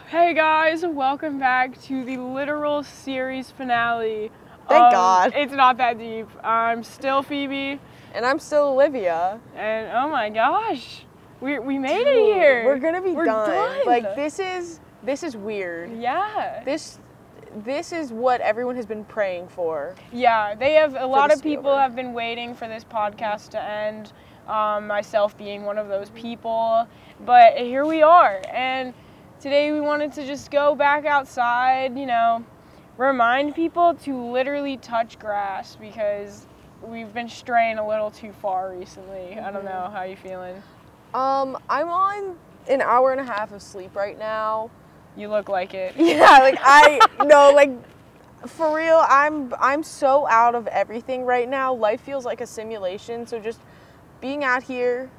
Hey guys, welcome back to the literal series finale. Thank God. It's not that deep. I'm still Phoebe. And I'm still Olivia. And oh my gosh, we made it here. We're gonna be done. Like this is weird. Yeah. This is what everyone has been praying for. Yeah, they have a lot of people over. have been waiting for this podcast to end. Myself being one of those people, but here we are. And today we wanted to just go back outside, remind people to literally touch grass because we've been straying a little too far recently. Mm-hmm. I don't know, how you feeling? I'm on an hour and a half of sleep right now. You look like it. Yeah, for real, I'm so out of everything right now. Life feels like a simulation, so just being out here,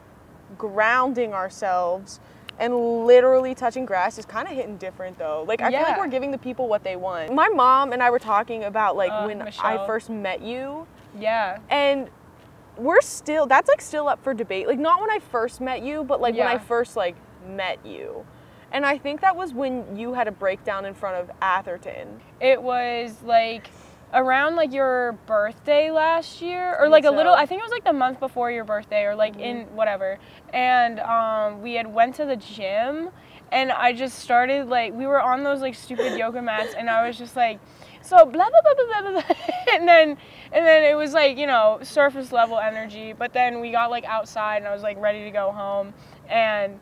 grounding ourselves, and literally touching grass is kind of hitting different though. I feel like we're giving the people what they want. My mom and I were talking about when Michelle. I first met you. Yeah. And that's still up for debate. Not when I first met you, but when I first met you. And I think that was when you had a breakdown in front of Atherton. It was around your birthday last year, or a little, I think it was the month before your birthday, or in whatever. And we had went to the gym, and I just started we were on those stupid yoga mats, and I was just so blah blah blah blah blah blah, and then it was surface level energy. But then we got outside, and I was ready to go home, and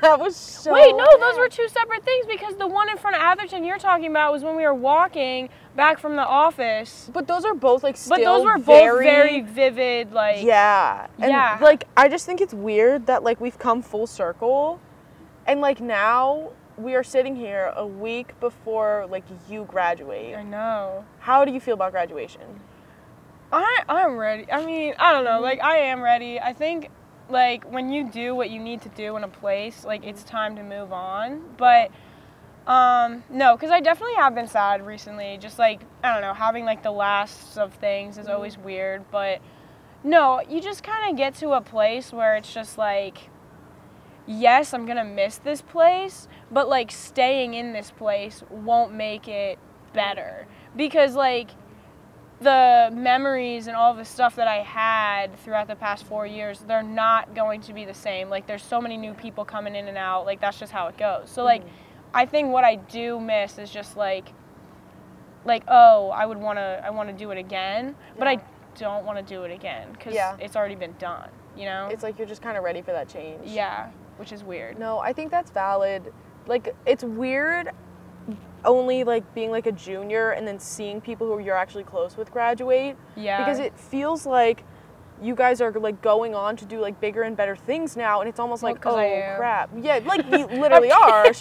that was so wait, no, those were two separate things, because the one in front of Atherton you're talking about was when we were walking back from the office. But those are both still but those were both very vivid, yeah. And I just think it's weird that we've come full circle, and now we are sitting here a week before you graduate. I know. How do you feel about graduation? I'm ready. I mean, I don't know, I am ready. I think when you do what you need to do in a place, it's time to move on. But no, because I definitely have been sad recently. Just I don't know, having the lasts of things is always weird. But no, you just kind of get to a place where it's just yes, I'm gonna miss this place, but staying in this place won't make it better, because the memories and all the stuff that I had throughout the past 4 years, they're not going to be the same. There's so many new people coming in and out. That's just how it goes. So, I think what I do miss is just, I want to do it again, but I don't want to do it again because it's already been done, It's you're just kind of ready for that change. Yeah, which is weird. No, I think that's valid. It's weird only being a junior and then seeing people who you're actually close with graduate. Yeah. Because it feels you guys are going on to do bigger and better things now, and it's almost oh crap. Yeah, you literally are.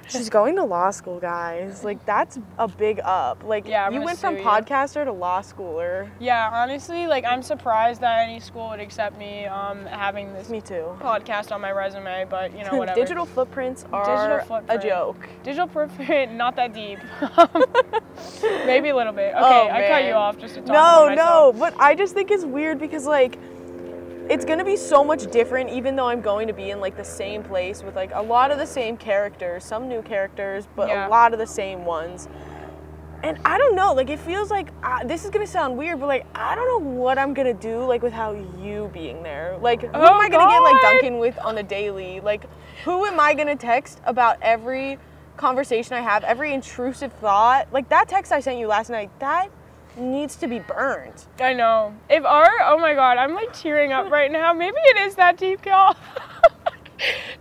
She's going to law school, guys. That's a big up. You went from podcaster to law schooler. Yeah, honestly, I'm surprised that any school would accept me having this podcast on my resume, but whatever. Digital footprints are a joke. Digital footprint, not that deep. Maybe a little bit. Okay, I cut you off just to talk about myself. No, but I just think it's weird because it's gonna be so much different, even though I'm going to be in the same place with a lot of the same characters, some new characters, but a lot of the same ones. And I don't know, it feels this is gonna sound weird, but I don't know what I'm gonna do with how you being there. Who am I gonna get Duncan with on a daily? Who am I gonna text about every conversation I have, every intrusive thought? That text I sent you last night, that needs to be burned. I know. Oh my God, I'm tearing up right now. Maybe it is that deep, y'all.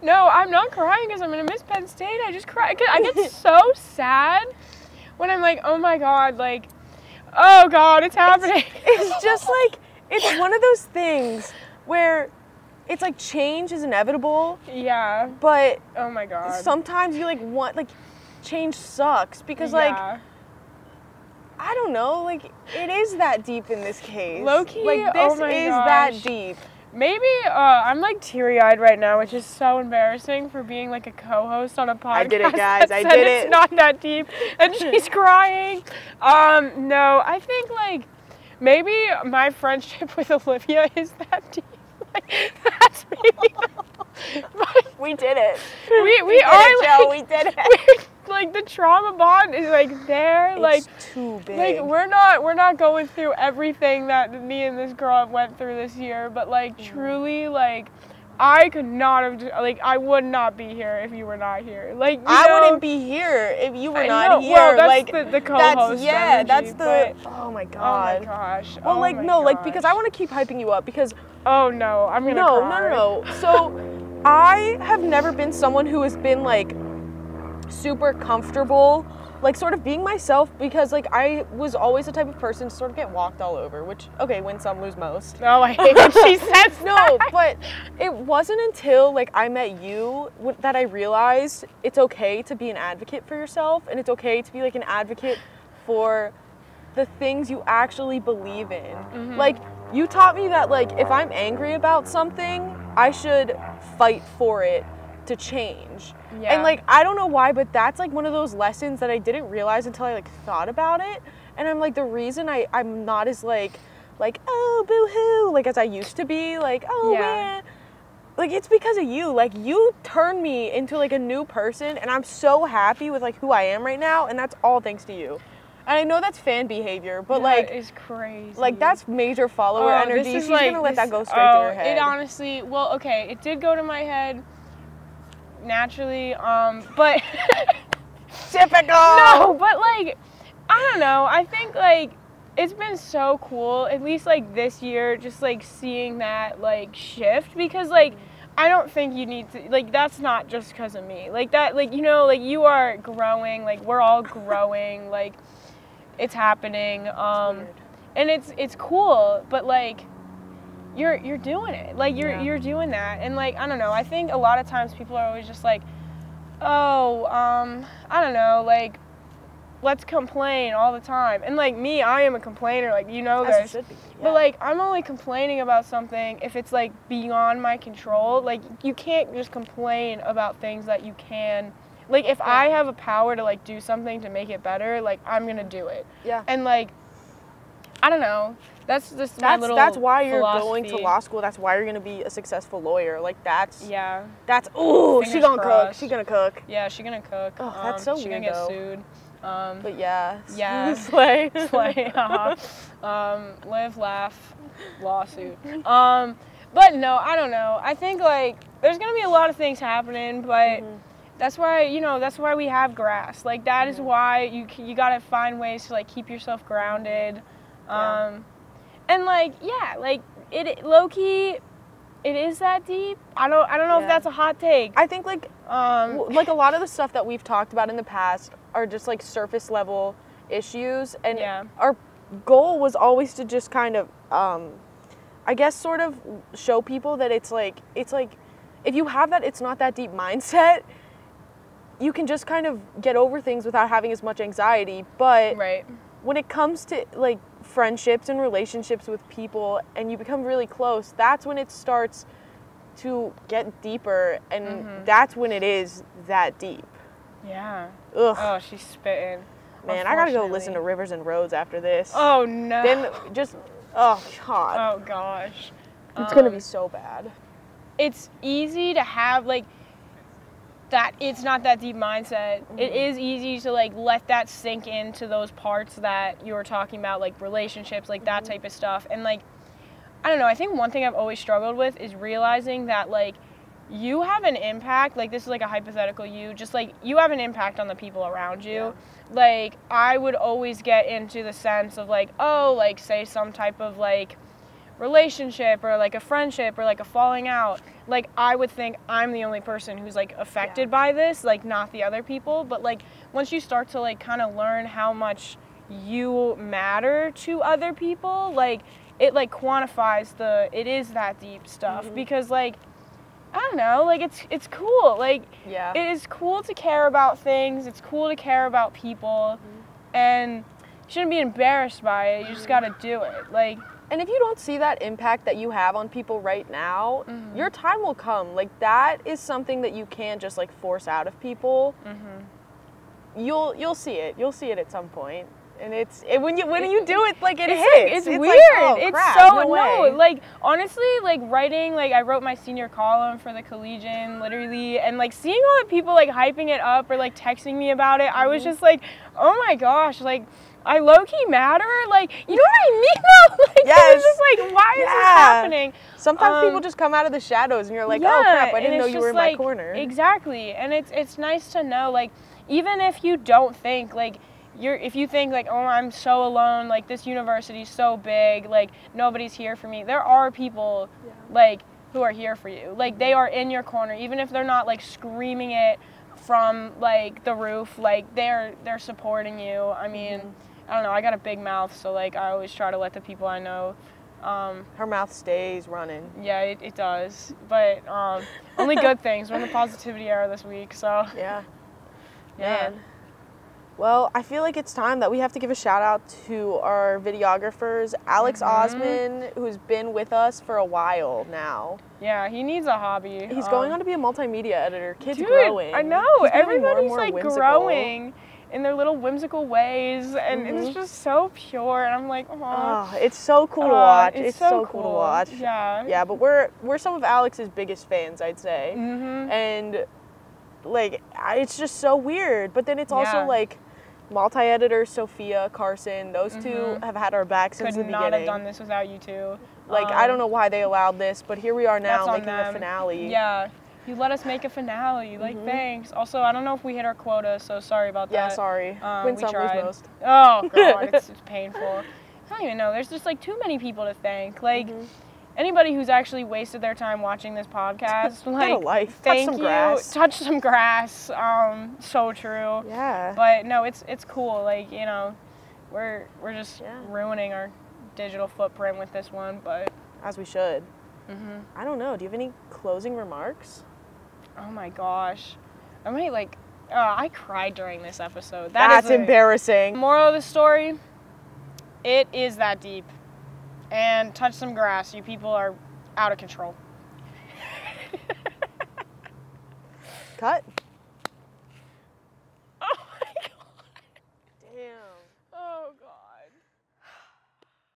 No, I'm not crying because I'm gonna miss Penn State. I just cry. I get so sad when I'm oh my God, oh God, it's happening. It's just it's one of those things where it's change is inevitable. Yeah. But oh my God, sometimes you want change sucks because I don't know, it is that deep in this case. Low-key, this is that deep. Maybe, I'm teary-eyed right now, which is so embarrassing for being a co-host on a podcast. I did it, guys, I did it. It's not that deep, and she's crying. No, I think, maybe my friendship with Olivia is that deep. That's maybe We did it. We are, Joe, we did it. Like, the trauma bond is, like, there. It's like, too big. Like, we're not going through everything that me and this girl went through this year, but, like, truly, like, I could not have, like, I would not be here if you were not here. Like, I wouldn't be here if you were not here. Well, that's like, the co-host energy, that's the, but, oh my God. Oh my gosh. Well, like, my no, gosh. like, because I want to keep hyping you up because. Oh, no, I'm going to cry. No. So, I have never been someone who has been, like, super comfortable, like, sort of being myself, because, like, I was always the type of person to sort of get walked all over, which, okay, win some, lose most. Oh, I hate when she says No, that. but it wasn't until, like, I met you that I realized it's okay to be an advocate for yourself, and it's okay to be, like, an advocate for the things you actually believe in. Mm-hmm. Like, you taught me that, like, if I'm angry about something, I should fight for it to change. Yeah. And, like, I don't know why, but that's, like, one of those lessons that I didn't realize until I, like, thought about it. And I'm, like, the reason I'm not as, like, oh, boo-hoo, like, as I used to be, like, oh, man. Like, it's because of you. Like, you turned me into, like, a new person, and I'm so happy with, like, who I am right now, and that's all thanks to you. And I know that's fan behavior, but, like... That is crazy. Like, that's major follower energy. She's gonna let that go straight to her head. It honestly... Well, okay, it did go to my head naturally, but... Typical! No, but, like, I don't know. I think, like, it's been so cool, at least, like, this year, just, like, seeing that, like, shift, because, like, I don't think you need to, like, that's not just because of me. Like, that, like, you know, like, you are growing, like, we're all growing, like, it's happening, and it's cool, but, like, you're doing it. Like, you're doing that, and, like, I don't know, I think a lot of times people are always just like, oh, I don't know, like, let's complain all the time. And, like, me, I am a complainer, like, you know this. As you should be, yeah. But, like, I'm only complaining about something if it's, like, beyond my control. Like, you can't just complain about things that you can. Like, if I have a power to, like, do something to make it better, like, I'm going to do it. Yeah. And, like, I don't know. That's just my little That's why you're philosophy. going to law school. That's why you're going to be a successful lawyer. Like, that's... Yeah. That's... Ooh, she Fingers gonna crossed. cook. She gonna cook. Yeah, she going to cook. Oh, that's so She weird, going to get though. sued. But yeah. Yeah. Slay. Slay. Live, laugh, lawsuit. But no, I don't know. I think, like, there's going to be a lot of things happening, but that's why, you know, that's why we have grass. Like, that is why you got to find ways to, like, keep yourself grounded. And, like, yeah, like, it low-key, it is that deep. I don't know if that's a hot take. I think, like a lot of the stuff that we've talked about in the past are just, like, surface level issues, and our goal was always to just kind of, I guess, sort of show people that it's like, if you have that it's not that deep mindset, you can just kind of get over things without having as much anxiety. But when it comes to, like, friendships and relationships with people and you become really close, that's when it starts to get deeper, and that's when it is that deep. Yeah. Ugh. Oh, she's spitting. Man, I gotta go listen to Rivers and Roads after this. Oh, no. Then just, oh, God. Oh, gosh. It's gonna be so bad. It's easy to have, like, that it's not that deep mindset. It is easy to, like, let that sink into those parts that you were talking about, like, relationships, like, that type of stuff. And, like, I don't know, I think one thing I've always struggled with is realizing that, like, you have an impact, like, this is, like, a hypothetical you, just, like, you have an impact on the people around you. Yeah. Like, I would always get into the sense of, like, oh, like, say some type of, like, relationship or, like, a friendship or, like, a falling out. Like, I would think I'm the only person who's, like, affected by this, like, not the other people. But, like, once you start to, like, kind of learn how much you matter to other people, like, it, like, quantifies it is that deep stuff. Because, like, I don't know, like, it's cool. Like, it is cool to care about things. It's cool to care about people. And you shouldn't be embarrassed by it. You just got to do it. Like, and if you don't see that impact that you have on people right now, your time will come. Like, that is something that you can't just, like, force out of people. You'll see it. You'll see it at some point. And when you do it, like, it hits. It's weird. Like, oh, it's crap, so, no way. like, honestly, like, writing, like, I wrote my senior column for the Collegian, literally, and, like, seeing all the people, like, hyping it up or, like, texting me about it, I was just like, oh my gosh, like, I low-key matter? Like, you know what I mean, though? Like, yes. It was just like, why is this happening? Sometimes people just come out of the shadows and you're like, oh crap, I didn't know you were in my corner. Exactly, and it's nice to know, like, even if you don't think, like, if you think, like, oh, I'm so alone, like, this university's so big, like, nobody's here for me, there are people, like, who are here for you. Like, they are in your corner, even if they're not, like, screaming it from, like, the roof, like, they're supporting you. I mean, I don't know, I got a big mouth, so, like, I always try to let the people I know. Her mouth stays running. Yeah, it does. But only good things. We're in the positivity era this week, so. Yeah. Man. Well, I feel like it's time that we have to give a shout out to our videographers, Alex Osman, who's been with us for a while now. Yeah, he needs a hobby. He's going on to be a multimedia editor. Kid's dude, growing. I know. Everybody's like growing in their little whimsical ways, and it's just so pure. And I'm like, oh, it's so cool to watch. It's so cool to watch. Yeah. Yeah, but we're some of Alex's biggest fans, I'd say. And like, it's just so weird. But then it's also like, multi-editor Sophia, Carson, those two have had our back since the beginning. Could not have done this without you two. Like, I don't know why they allowed this, but here we are now making a finale. Yeah. You let us make a fatality. Like, thanks. Also, I don't know if we hit our quota, so sorry about that. Yeah, sorry. Win some, lose most. Oh, God, it's painful. I don't even know. There's just, like, too many people to thank. Like, anybody who's actually wasted their time watching this podcast, like, thank you. Touch some grass. So true. Yeah. But no, it's cool. Like, you know, we're just ruining our digital footprint with this one, but as we should. I don't know. Do you have any closing remarks? Oh my gosh, I might like. I cried during this episode. That's embarrassing. Moral of the story: it is that deep. And touch some grass. You people are out of control. Cut.